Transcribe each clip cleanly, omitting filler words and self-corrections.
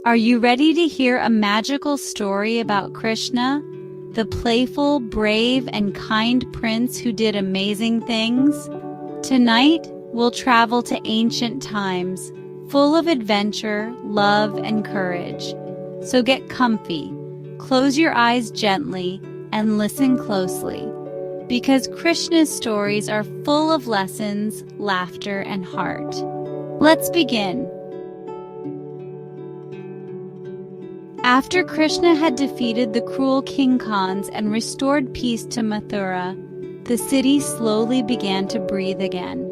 Are you ready to hear a magical story about Krishna, the playful, brave, and kind prince who did amazing things? Tonight, we'll travel to ancient times, full of adventure, love, and courage. So get comfy, close your eyes gently, and listen closely, because Krishna's stories are full of lessons, laughter, and heart. Let's begin. After Krishna had defeated the cruel King Khans and restored peace to Mathura, the city slowly began to breathe again.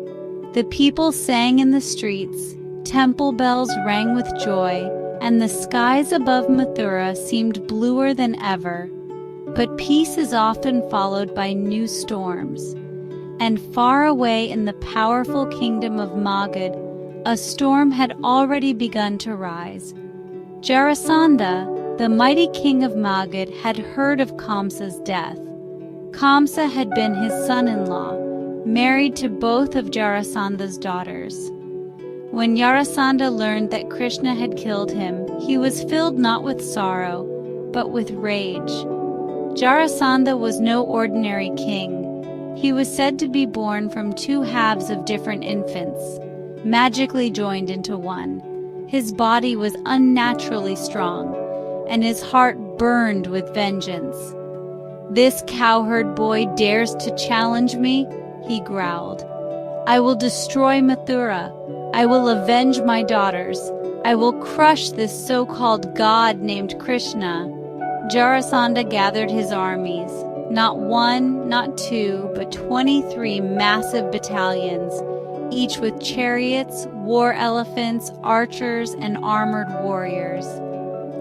The people sang in the streets, temple bells rang with joy, and the skies above Mathura seemed bluer than ever. But peace is often followed by new storms. And far away in the powerful kingdom of Magad, a storm had already begun to rise. Jarasandha, the mighty king of Magad, had heard of Kamsa's death. Kamsa had been his son-in-law, married to both of Jarasandha's daughters. When Jarasandha learned that Krishna had killed him, he was filled not with sorrow, but with rage. Jarasandha was no ordinary king. He was said to be born from two halves of different infants, magically joined into one. His body was unnaturally strong, and his heart burned with vengeance. "This cowherd boy dares to challenge me," he growled. "I will destroy Mathura. I will avenge my daughters. I will crush this so-called god named Krishna." Jarasandha gathered his armies, not one, not two, but 23 massive battalions, each with chariots, war elephants, archers, and armored warriors.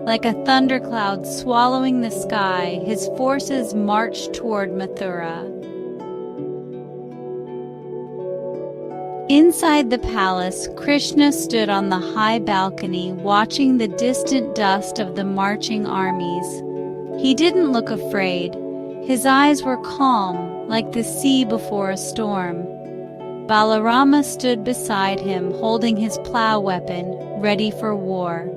Like a thundercloud swallowing the sky, his forces marched toward Mathura. Inside the palace, Krishna stood on the high balcony watching the distant dust of the marching armies. He didn't look afraid. His eyes were calm, like the sea before a storm. Balarama stood beside him, holding his plow weapon, ready for war.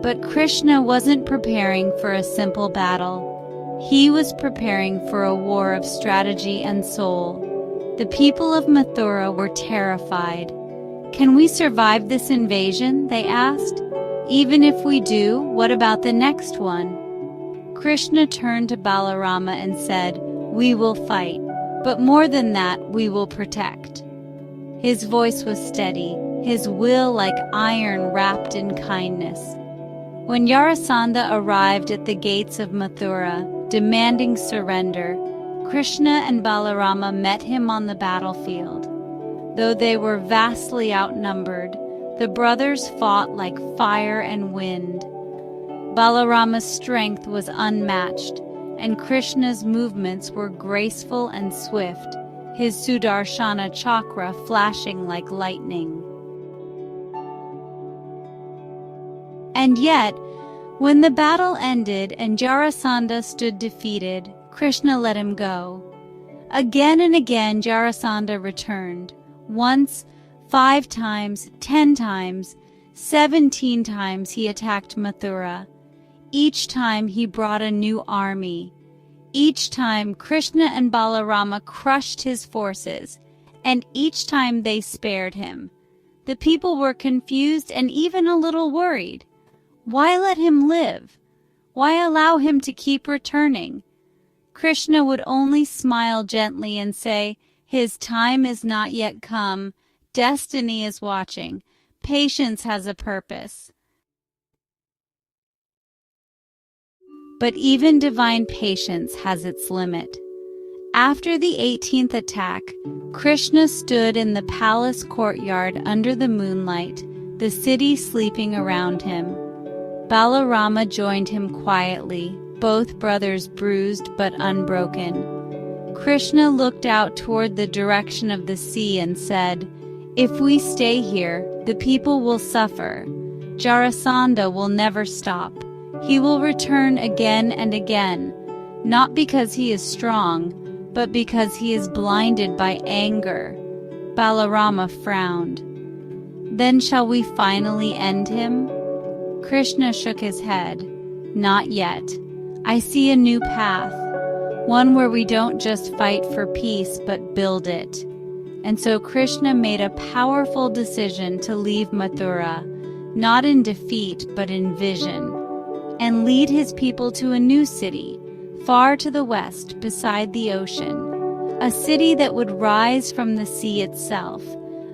But Krishna wasn't preparing for a simple battle. He was preparing for a war of strategy and soul. The people of Mathura were terrified. "Can we survive this invasion?" they asked. "Even if we do, what about the next one?" Krishna turned to Balarama and said, "We will fight. But more than that, we will protect." His voice was steady, his will like iron wrapped in kindness. When Jarasandha arrived at the gates of Mathura, demanding surrender, Krishna and Balarama met him on the battlefield. Though they were vastly outnumbered, the brothers fought like fire and wind. Balarama's strength was unmatched, and Krishna's movements were graceful and swift, his Sudarshana chakra flashing like lightning. And yet, when the battle ended and Jarasandha stood defeated, Krishna let him go. Again and again Jarasandha returned. Once, 5 times, 10 times, 17 times he attacked Mathura. Each time he brought a new army. Each time Krishna and Balarama crushed his forces, and each time they spared him. The people were confused and even a little worried. Why let him live? Why allow him to keep returning? Krishna would only smile gently and say, "His time is not yet come. Destiny is watching. Patience has a purpose." But even divine patience has its limit. After the 18th attack, Krishna stood in the palace courtyard under the moonlight, the city sleeping around him. Balarama joined him quietly, both brothers bruised but unbroken. Krishna looked out toward the direction of the sea and said, "If we stay here, the people will suffer. Jarasandha will never stop. He will return again and again, not because he is strong, but because he is blinded by anger." Balarama frowned. "Then shall we finally end him?" Krishna shook his head. Not yet. I see a new path. One where we don't just fight for peace but build it. And so Krishna made a powerful decision to leave Mathura, not in defeat but in vision, and lead his people to a new city, far to the west beside the ocean, a city that would rise from the sea itself,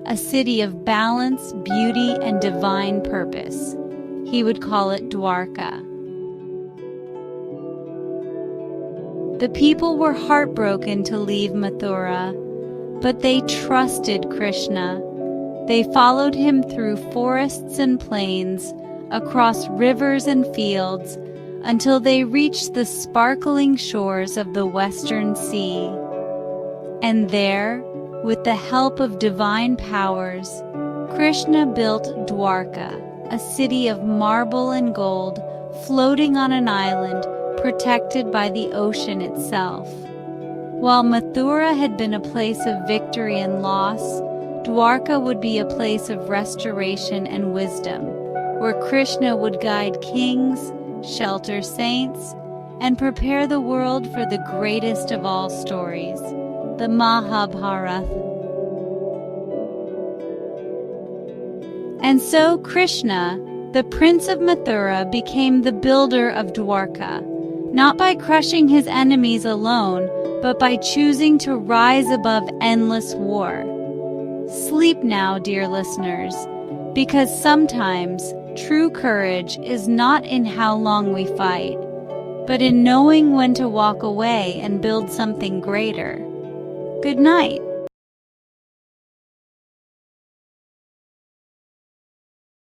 a city of balance, beauty, and divine purpose. He would call it Dwarka. The people were heartbroken to leave Mathura, but they trusted Krishna. They followed him through forests and plains, across rivers and fields, until they reached the sparkling shores of the Western Sea. And there, with the help of divine powers, Krishna built Dwarka, a city of marble and gold, floating on an island protected by the ocean itself. While Mathura had been a place of victory and loss, Dwarka would be a place of restoration and wisdom, where Krishna would guide kings, shelter saints, and prepare the world for the greatest of all stories, the Mahabharata. And so Krishna, the Prince of Mathura, became the builder of Dwarka, not by crushing his enemies alone, but by choosing to rise above endless war. Sleep now, dear listeners, because sometimes true courage is not in how long we fight, but in knowing when to walk away and build something greater. Good night.